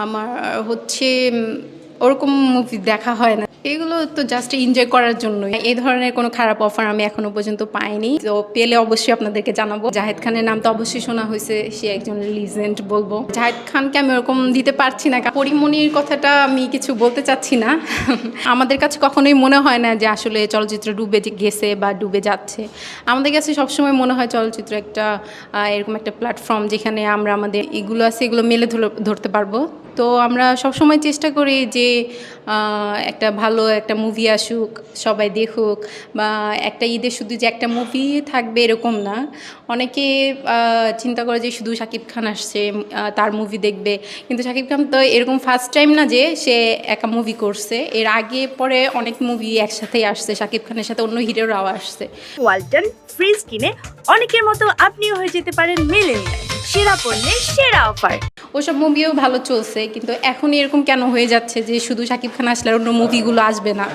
আমার হচ্ছে ওরকম মুভি দেখা হয় না। এগুলো তো জাস্ট এনজয় করার জন্যই। এই ধরনের কোনো খারাপ অফার আমি এখনো পর্যন্ত পাইনি। তো পেলে অবশ্যই আপনাদেরকে জানাবো। জাহেদ খানের নাম তো অবশ্যই শোনা হয়েছে, সে একজন লিজেন্ড বলবো। জাহেদ খানকে আমি ওরকম দিতে পারছি না। পরিমণির কথাটা আমি কিছু বলতে চাচ্ছি না। আমাদের কাছে কখনোই মনে হয় না যে আসলে চলচ্চিত্র ডুবে গেছে বা ডুবে যাচ্ছে। আমাদের কাছে সবসময় মনে হয় চলচ্চিত্র একটা এরকম একটা প্ল্যাটফর্ম যেখানে আমরা আমাদের এগুলো আছে এগুলো মেলে ধরতে পারবো। তো আমরা সবসময় চেষ্টা করি যে একটা ভালো একটা মুভি আসুক, সবাই দেখুক, বা একটা ঈদে শুধু যে একটা মুভি থাকবে এরকম না। অনেকে চিন্তা করে যে শুধু শাকিব খান আসছে তার মুভি দেখবে, কিন্তু শাকিব খান তো এরকম ফার্স্ট টাইম না যে সে একা মুভি করছে। এর আগে পরে অনেক মুভি একসাথেই আসছে, শাকিব খানের সাথে অন্য হিরোরাও আসছে। ওয়ালটন ফ্রিজ কিনে অনেকের মতো আপনিও হয়ে যেতে পারেন মিলেনিয়াল। সেরা পণ্যের সেরা অফার। ওসব মুভিও ভালো চলছে, কিন্তু এখন এরকম কেন হয়ে যাচ্ছে যে শুধু শাকিব খান আসলে অন্য মুভিগুলো আসবে না?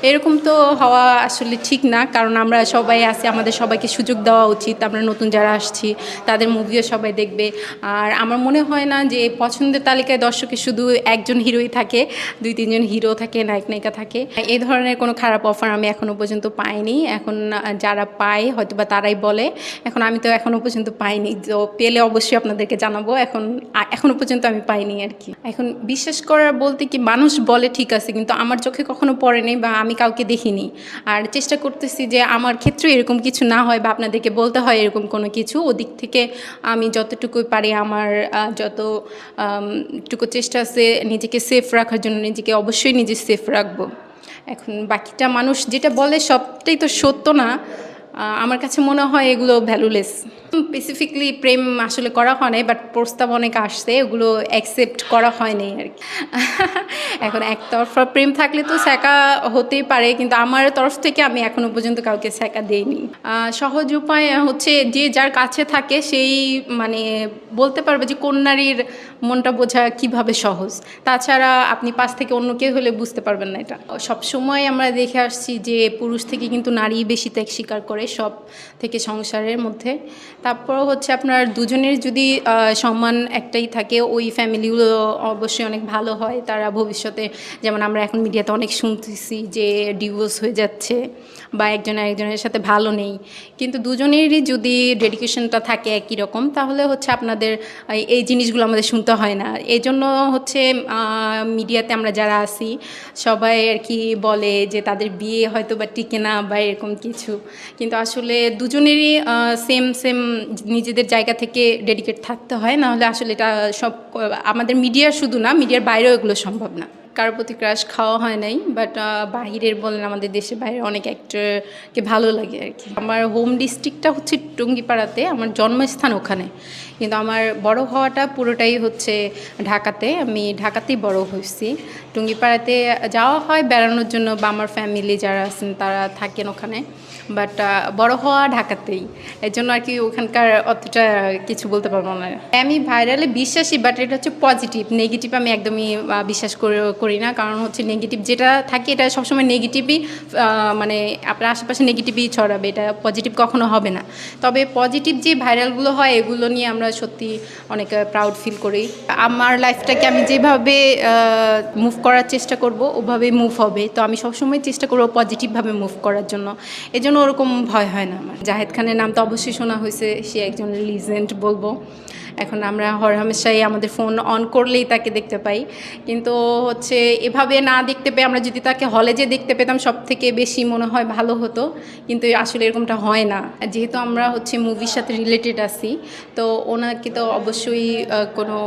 এরকম তো হওয়া আসলে ঠিক না, কারণ আমরা সবাই আছি, আমাদের সবাইকে সুযোগ দেওয়া উচিত। আমরা নতুন যারা আসছি তাদের মুভিও সবাই দেখবে। আর আমার মনে হয় না যে পছন্দের তালিকায় দর্শকের শুধু একজন হিরোই থাকে, 2-3 জন হিরো থাকে, নায়ক নায়িকা থাকে। এই ধরনের কোনো খারাপ অফার আমি এখনও পর্যন্ত পাইনি। এখন যারা পায় হয়তো বা তারাই বলে, এখন আমি তো এখনও পর্যন্ত পাইনি। তো পেলে অবশ্যই আপনাদেরকে জানাবো। এখনও পর্যন্ত আমি পাইনি আর কি। এখন বিশ্বাস করার বলতে কি, মানুষ বলে ঠিক আছে, কিন্তু আমার চোখে কখনো পড়েনি বা আমি কাউকে দেখিনি। আর চেষ্টা করতেছি যে আমার ক্ষেত্রে এরকম কিছু না হয় বা আপনাদেরকে বলতে হয় এরকম কোনো কিছু। ওদিক থেকে আমি যতটুকু পারি আমার টুকু চেষ্টা আছে নিজেকে সেফ রাখার জন্য। নিজেকে অবশ্যই নিজে সেফ রাখবো। এখন বাকিটা মানুষ যেটা বলে সবটাই তো সত্য না। আমার কাছে মনে হয় এগুলো ভ্যালুলেস। স্পেসিফিকলি প্রেম আসলে করা হয় নাই, বাট প্রস্তাব অনেক আসছে, ওগুলো অ্যাকসেপ্ট করা হয়নি আর কি। এখন একতরফা প্রেম থাকলে তো ছ্যাঁকা হতেই পারে, কিন্তু আমার তরফ থেকে আমি এখনও পর্যন্ত কাউকে ছ্যাঁকা দেইনি। সহজ উপায় হচ্ছে যে যার কাছে থাকে সেই মানে বলতে পারবে যে কোন নারীর মনটা বোঝা কিভাবে সহজ। তাছাড়া আপনি পাশ থেকে অন্য কেউ হলে বুঝতে পারবেন না এটা। সবসময় আমরা দেখে আসছি যে পুরুষ থেকে কিন্তু নারী বেশি ত্যাগ স্বীকার করে সব থেকে সংসারের মধ্যে। তারপর হচ্ছে আপনার দুজনের যদি সম্মান একটাই থাকে, ওই ফ্যামিলিগুলো অবশ্যই অনেক ভালো হয়। তারা ভবিষ্যতে, যেমন আমরা এখন মিডিয়াতে অনেক শুনতেছি যে ডিভোর্স হয়ে যাচ্ছে বা একজন আরেকজনের সাথে ভালো নেই, কিন্তু দুজনেরই যদি ডেডিকেশনটা থাকে একই রকম, তাহলে হচ্ছে আপনাদের এই জিনিসগুলো আমাদের শুনতে হয় না। এই জন্য হচ্ছে মিডিয়াতে আমরা যারা আছি সবাই আর কি বলে যে তাদের বিয়ে হয়তো বা টিকে না বা এরকম কিছু, কিন্তু আসলে দুজনেরই সেম সেম নিজেদের জায়গা থেকে ডেডিকেট থাকতে হয়, নাহলে আসলে এটা সব আমাদের মিডিয়া শুধু না, মিডিয়ার বাইরেও এগুলো সম্ভব না। কারোর প্রতি ক্রাশ খাওয়া হয় নাই, বাট বাহিরের বলেন আমাদের দেশের বাইরে অনেক অ্যাক্টরকে ভালো লাগে আর কি। আমার হোম ডিস্ট্রিক্টটা হচ্ছে টুঙ্গিপাড়াতে, আমার জন্মস্থান ওখানে, কিন্তু আমার বড় হওয়াটা পুরোটাই হচ্ছে ঢাকাতে। আমি ঢাকাতেই বড় হয়েছি। টুঙ্গিপাড়াতে যাওয়া হয় বেড়ানোর জন্য, বা আমার ফ্যামিলি যারা আছেন তারা থাকেন ওখানে, বাট বড় হওয়া ঢাকাতেই। এর জন্য আর কি ওখানকার অতটা কিছু বলতে পারবো না। আমি ভাইরালে বিশ্বাসী, বাট এটা হচ্ছে পজিটিভ। নেগেটিভ আমি একদমই বিশ্বাস করি না, কারণ হচ্ছে নেগেটিভ যেটা থাকে এটা সবসময় নেগেটিভই, মানে আপনার আশেপাশে নেগেটিভই ছড়াবে, এটা পজিটিভ কখনো হবে না। তবে পজিটিভ যে ভাইরালগুলো হয় এগুলো নিয়ে আমরা সত্যি অনেক প্রাউড ফিল করি। আমার লাইফটাকে আমি যেভাবে মুভ করার চেষ্টা করব ওভাবেই মুভ হবে। তো আমি সবসময় চেষ্টা করবো পজিটিভভাবে মুভ করার জন্য, এজন্য ওরকম ভয় হয় না আমার। জাহেদ খানের নাম তো অবশ্যই শোনা হয়েছে, সে একজন লিজেন্ড বলবো। এখন আমরা হরহামেশাই আমাদের ফোন অন করলেই তাকে দেখতে পাই, কিন্তু হচ্ছে এভাবে না দেখতে পেয়ে আমরা যদি তাকে হলে যে দেখতে পেতাম সব থেকে বেশি মনে হয় ভালো হতো, কিন্তু আসলে এরকমটা হয় না। যেহেতু আমরা হচ্ছে মুভির সাথে রিলেটেড আছি, তো ওনাকে তো অবশ্যই কোনো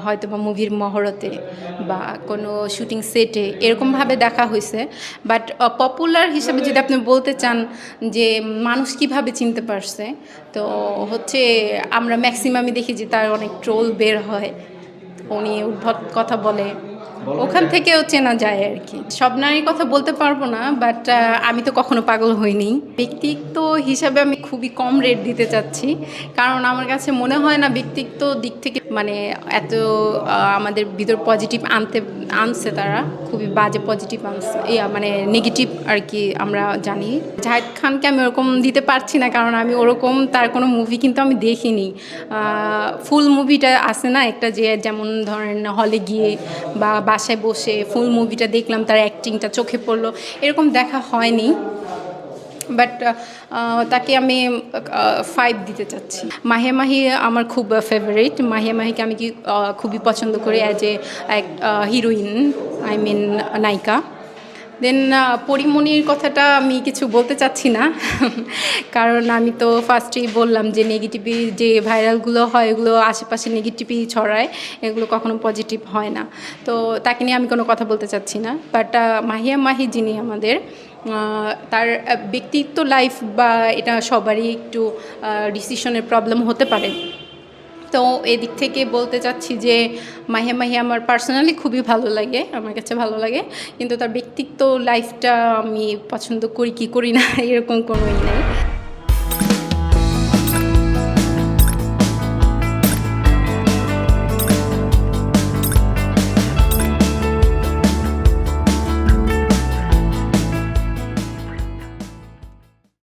হয়তো বা মুভির মহরতে বা কোনো শুটিং সেটে এরকমভাবে দেখা হয়েছে। বাট পপুলার হিসেবে যদি আপনি বলতে চান যে মানুষ কিভাবে চিনতে পারছে, তো হচ্ছে আমরা ম্যাক্সিমামই দেখি যে তার অনেক ট্রোল বের হয়, উনি উদ্ভট কথা বলে, ওখান থেকেও চেনা যায় আর কি। সব নারীর কথা বলতে পারবো না, বাট আমি তো কখনো পাগল হইনি। ব্যক্তিত্ব হিসাবে আমি খুবই কম রেট দিতে চাচ্ছি, কারণ আমার কাছে মনে হয় না ব্যক্তিত্ব দিক থেকে মানে এত আমাদের ভিতর পজিটিভ আনছে তারা, খুবই বাজে পজিটিভ আনছে, মানে নেগেটিভ আর কি আমরা জানি। জাহেদ খানকে আমি ওরকম দিতে পারছি না, কারণ আমি ওরকম তার কোনো মুভি কিন্তু আমি দেখিনি। ফুল মুভিটা আছে না একটা, যে যেমন ধরেন হলে গিয়ে বা বাসায় বসে ফুল মুভিটা দেখলাম, তার অ্যাক্টিংটা চোখে পড়লো, এরকম দেখা হয়নি। বাট তাকে আমি 5 দিতে চাচ্ছি। মাহিয়া মাহি আমার খুব ফেভারিট। মাহিয়া মাহিকে আমি খুবই পছন্দ করি as a heroine, I mean নায়িকা। দেন পরিমণির কথাটা আমি কিছু বলতে চাচ্ছি না কারণ আমি তো ফার্স্টেই বললাম যে নেগেটিভি যে ভাইরালগুলো হয় এগুলো আশেপাশে নেগেটিভই ছড়ায়, এগুলো কখনো পজিটিভ হয় না। তো তাকে নিয়ে আমি কোনো কথা বলতে চাচ্ছি না। বাট মাহিয়া মাহি যিনি আমাদের, তার ব্যক্তিত্ব লাইফ বা এটা সবারই একটু ডিসিশনের প্রবলেম হতে পারে। তো এদিক থেকে বলতে চাচ্ছি যে মাহিয়া মাহি আমার পার্সোনালি খুবই ভালো লাগে, আমার কাছে ভালো লাগে, কিন্তু তার ব্যক্তিত্ব লাইফটা আমি পছন্দ করি কি করি না এরকম কোনোই নেই।